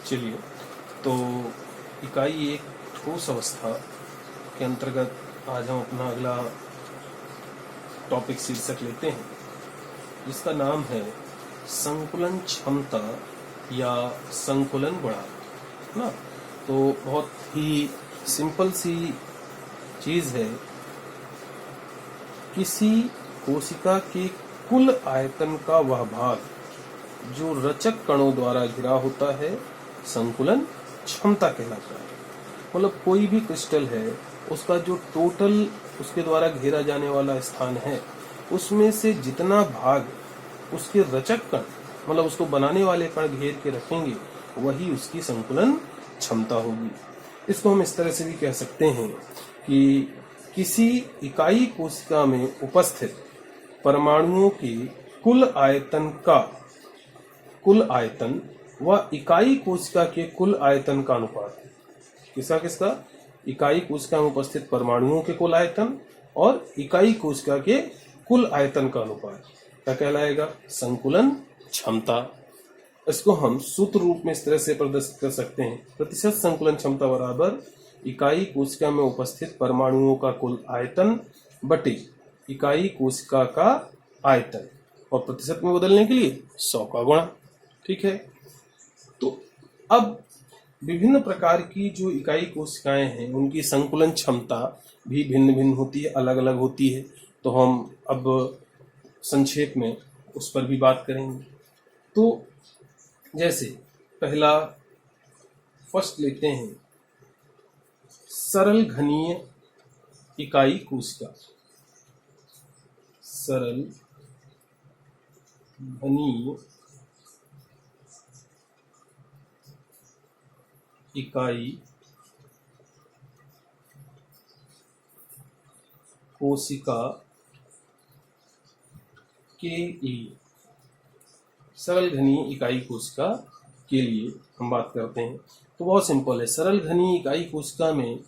चलिए, तो इकाई एक ठोस अवस्था के अंतर्गत आज हम अपना अगला टॉपिक शीर्षक लेते हैं, जिसका नाम है संकुलन क्षमता या संकुलन गुणांक ना। तो बहुत ही सिंपल सी चीज है, किसी कोशिका के कुल आयतन का वह भाग जो रचक कणों द्वारा घिरा होता है संकुलन क्षमता कहलाता है। मतलब कोई भी क्रिस्टल है, उसका जो टोटल उसके द्वारा घेरा जाने वाला स्थान है, उसमें से जितना भाग उसके रचक कण मतलब उसको बनाने वाले कण घेर के रखेंगे, वही उसकी संकुलन क्षमता होगी। इसको हम इस तरह से भी कह सकते हैं कि किसी इकाई कोशिका में उपस्थित परमाणुओं के कुल आयतन व इकाई कोशिका के कुल आयतन का अनुपात है। किसका? इकाई कोशिका में उपस्थित परमाणुओं के कुल आयतन और इकाई कोशिका के कुल आयतन का अनुपात क्या कहलाएगा? संकुलन क्षमता। इसको हम सूत्र रूप में इस तरह से प्रदर्शित कर सकते हैं, प्रतिशत संकुलन क्षमता बराबर इकाई कोशिका में उपस्थित परमाणुओं का कुल आयतन बटे इकाई कोशिका का आयतन, और प्रतिशत में बदलने के लिए 100 का गुणा। ठीक है, तो अब विभिन्न प्रकार की जो इकाई कोशिकाएं हैं, उनकी संकुलन क्षमता भी भिन्न भिन्न होती है, अलग अलग होती है। तो हम अब संक्षेप में उस पर भी बात करेंगे। तो जैसे पहला फर्स्ट लेते हैं, सरल घनीय इकाई कोशिका। सरल घनीय इकाई कोशिका के लिए, सरल घनीय इकाई कोशिका के लिए हम बात करते हैं। तो बहुत सिंपल है, सरल घनीय इकाई कोशिका में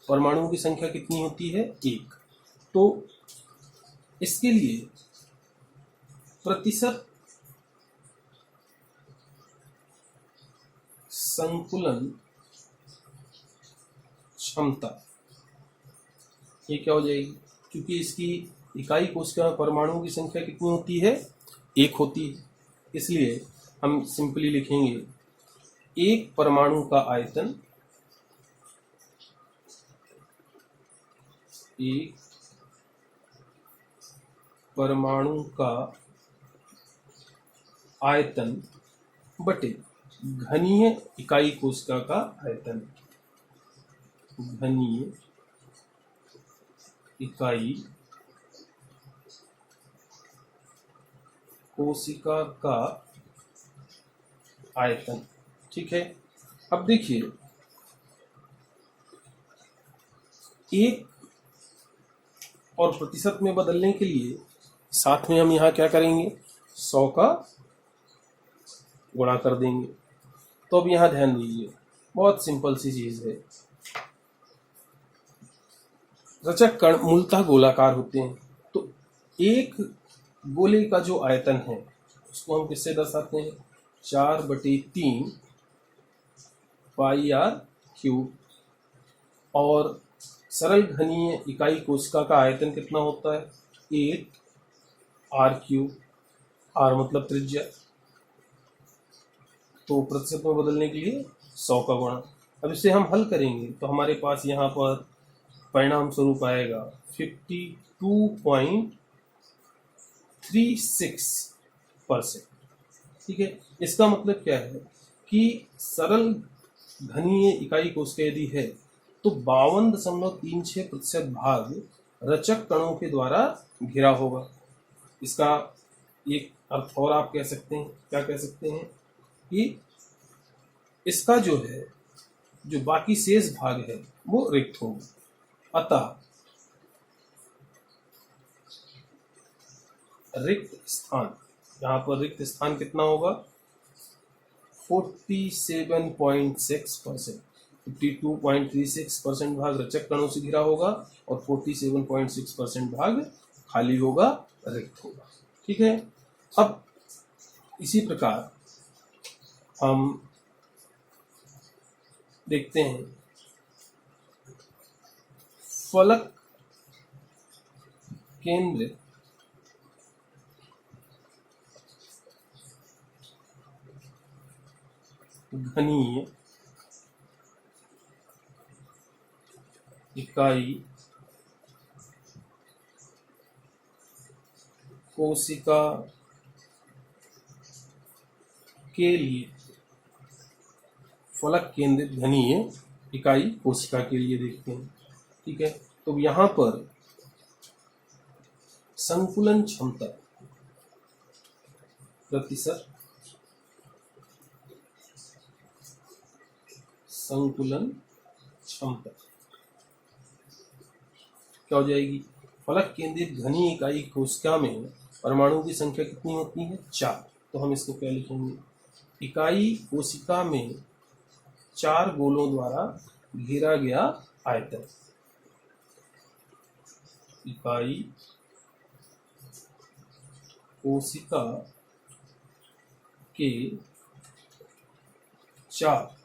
परमाणुओं की संख्या कितनी होती है? 1। तो इसके लिए प्रतिशत संकुलन क्षमता ये क्या हो जाएगी? क्योंकि इसकी इकाई कोशिका में परमाणुओं की संख्या कितनी होती है? 1 होती है। इसलिए हम सिंपली लिखेंगे, एक परमाणु का आयतन, एक परमाणु का आयतन बटे घनीय इकाई कोशिका का आयतन। घनीय इकाई कोशिका का आयतन। ठीक है, अब देखिए, एक और प्रतिशत में बदलने के लिए साथ में हम यहाँ क्या करेंगे? 100 का गुणा कर देंगे। तो अब यहाँ ध्यान दीजिए, बहुत सिंपल सी चीज है। रचक कण मूलतः गोलाकार होते हैं, तो एक गोले का जो आयतन है उसको हम किससे दर्शाते हैं? 4/3 πr³। और सरल घनीय इकाई कोशिका का आयतन कितना होता है? 8r³। r मतलब त्रिज्या, तो प्रतिशत में बदलने के लिए 100 का गुणा। अब इसे हम हल करेंगे तो हमारे पास यहाँ पर परिणाम स्वरूप आएगा 52.36%। ठीक है, इसका मतलब क्या है कि सरल घनीय इकाई कोशिका यदि है तो 52.36% भाग रचक कणों के द्वारा घिरा होगा। इसका एक अर्थ और आप कह सकते हैं, क्या कह सकते हैं कि इसका जो है, जो बाकी शेष भाग है वो रिक्त होगा। अतः रिक्त स्थान, यहाँ पर रिक्त स्थान कितना होगा? 47.6%। 52.36% भाग रचक कणों से घिरा होगा और 47.6% भाग खाली होगा, रिक्त होगा। ठीक है, अब इसी प्रकार हम देखते हैं फलक केंद्रित घनीय इकाई कोशिका के लिए, फलक केंद्रित घनीय इकाई कोशिका के लिए देखते हैं। ठीक है, तो यहां पर संकुलन क्षमता प्रतिशत, संकुलन क्षमता क्या हो जाएगी? फलक केंद्रित घनीय इकाई कोशिका में परमाणु की संख्या कितनी होती है? 4। तो हम इसको क्या लिखेंगे? इकाई कोशिका में 4 गोलों द्वारा घेरा गया आयतन। इकाई कोशिका के 4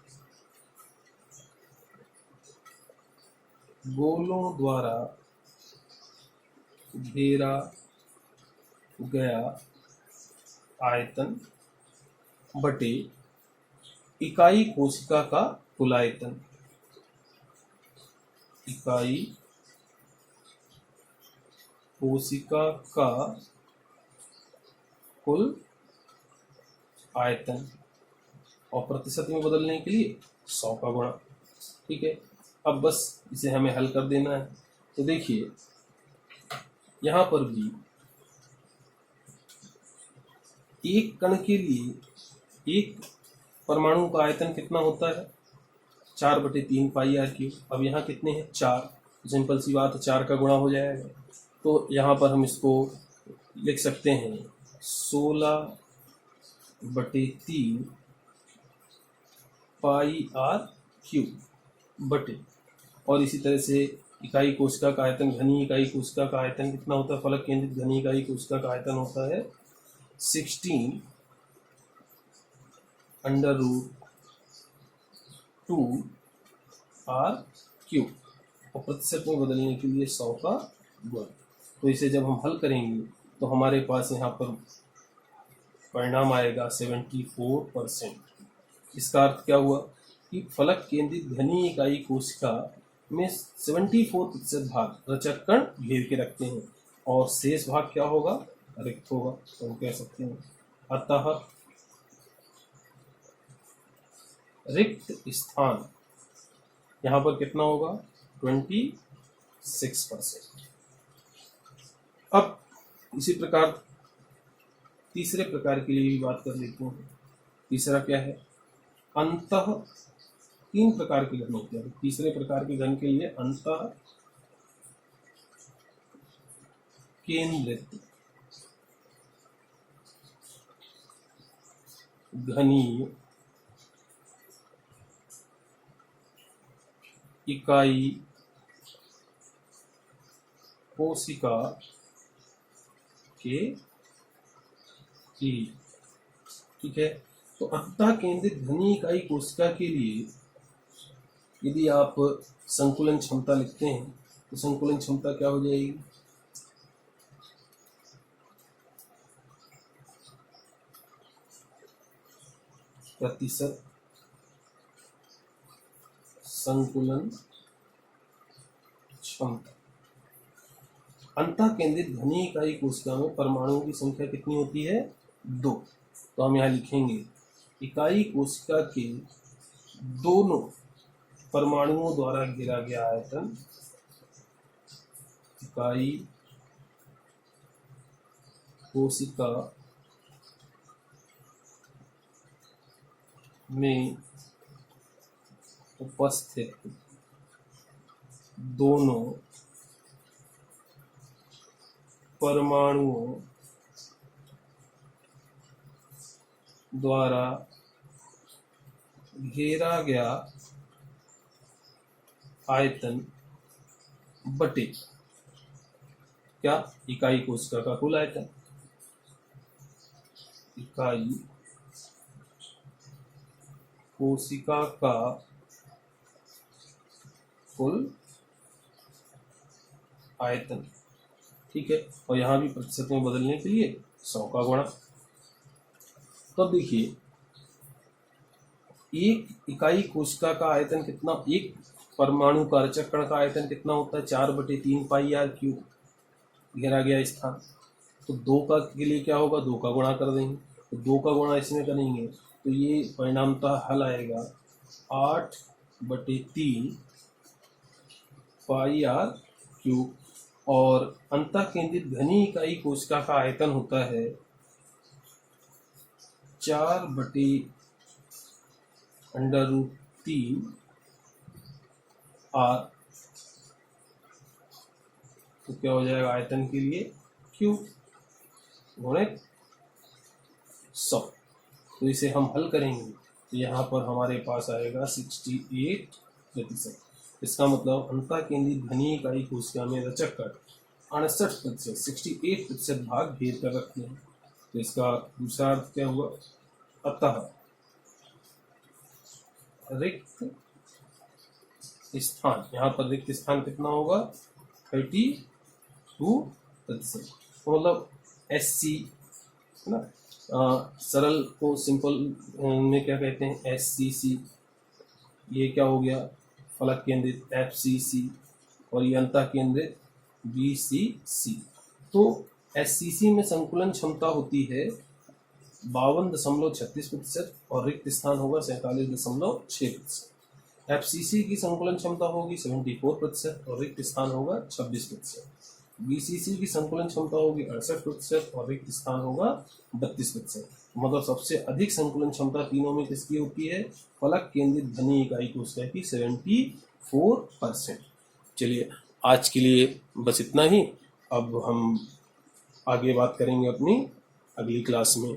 गोलों द्वारा घेरा गया आयतन बटे इकाई कोशिका का कुल आयतन। इकाई कोशिका का कुल आयतन, और प्रतिशत में बदलने के लिए 100 का गुणा। ठीक है, अब बस इसे हमें हल कर देना है। तो देखिए यहां पर भी एक कण के लिए एक परमाणु का आयतन कितना होता है? 4/3 पाई आर क्यूब। अब यहाँ कितने हैं? 4। सिंपल सी बात है, 4 का गुणा हो जाएगा। तो यहाँ पर हम इसको लिख सकते हैं 16/3 पाई आर क्यूब बटे, और इसी तरह से इकाई कोशिका का आयतन, घनी इकाई कोशिका का आयतन कितना होता है? फलक केंद्रित घनी इकाई कोशिका का आयतन होता है 16/√2 आर क्यूब, और प्रतिशत में बदलने के लिए 100 का गुणा। तो इसे जब हम हल करेंगे तो हमारे पास यहाँ पर परिणाम आएगा 74%। इसका अर्थ क्या हुआ कि फलक केंद्रित घनी इकाई कोशिका में 74% भाग रचक कण घेर के रखते हैं, और शेष भाग क्या होगा? रिक्त होगा। तो हम कह सकते हैं अतः रिक्त स्थान यहाँ पर कितना होगा? 26%। अब इसी प्रकार तीसरे प्रकार के लिए भी बात कर लेते हैं। तीसरा क्या है? अंतः, 3 प्रकार के घन होते हैं। तीसरे प्रकार के घन के लिए अंतः केंद्रित घनीय इकाई कोशिका के लिए। ठीक है, तो अंतः केंद्रित घनी इकाई कोशिका के लिए यदि आप संकुलन क्षमता लिखते हैं तो संकुलन क्षमता क्या हो जाएगी? प्रतिशत संकुलन क्षमता। अंतः केंद्रित घनी इकाई कोशिका में परमाणुओं की संख्या कितनी होती है? 2। तो हम यहाँ लिखेंगे इकाई कोशिका के दोनों परमाणुओं द्वारा घेरा गया आयतन, इकाई कोशिका में उपस्थित दोनों परमाणुओं द्वारा घेरा गया आयतन बटे क्या? इकाई कोशिका का कुल आयतन। इकाई कोशिका का कुल आयतन, ठीक है। और यहाँ भी प्रतिशत में बदलने के लिए 100 का गुणा। तो देखिए एक इकाई कोशिका का आयतन कितना, एक परमाणु कारचक कण का आयतन कितना होता है, 4/3 पाई आर क्यूब, घेरा गया स्थान। तो 2 का के लिए क्या होगा, 2 का गुणा कर देंगे, तो 2 का गुणा इसमें करेंगे तो ये परिणामतः हल आएगा 8/3 पाई आर क्यूब। और अंतः केंद्रित घनी इकाई कोशिका का आयतन होता है 4/√3 आर। तो क्या हो जाएगा आयतन के लिए क्यूब गुणे 100। तो इसे हम हल करेंगे तो यहाँ पर हमारे पास आएगा 68%। इसका मतलब अंतः केंद्रित घनी इकाई कोशिका में रचक कण 68%, 68% भाग घेर कर रखते हैं। तो इसका दूसरा अर्थ क्या हुआ, अतः रिक्त स्थान, यहाँ पर रिक्त स्थान कितना होगा 32%। तो मतलब SC है ना, सरल को सिंपल में क्या कहते हैं SCC। ये क्या हो गया फलक केंद्रित FCC और ये अंतः केंद्रित BCC। तो SCC में संकुलन क्षमता होती है 52.36% और रिक्त स्थान होगा 47.6%। FCC की संकुलन क्षमता होगी 74% और रिक्त स्थान होगा 26%। BCC की संकुलन क्षमता होगी 68% और रिक्त स्थान होगा 32%। मतलब सबसे अधिक संकुलन क्षमता तीनों में किसकी होती है, फलक केंद्रित घनी इकाई कोशिका की 74%। चलिए आज के लिए बस इतना ही। अब हम आगे बात करेंगे अपनी अगली क्लास में।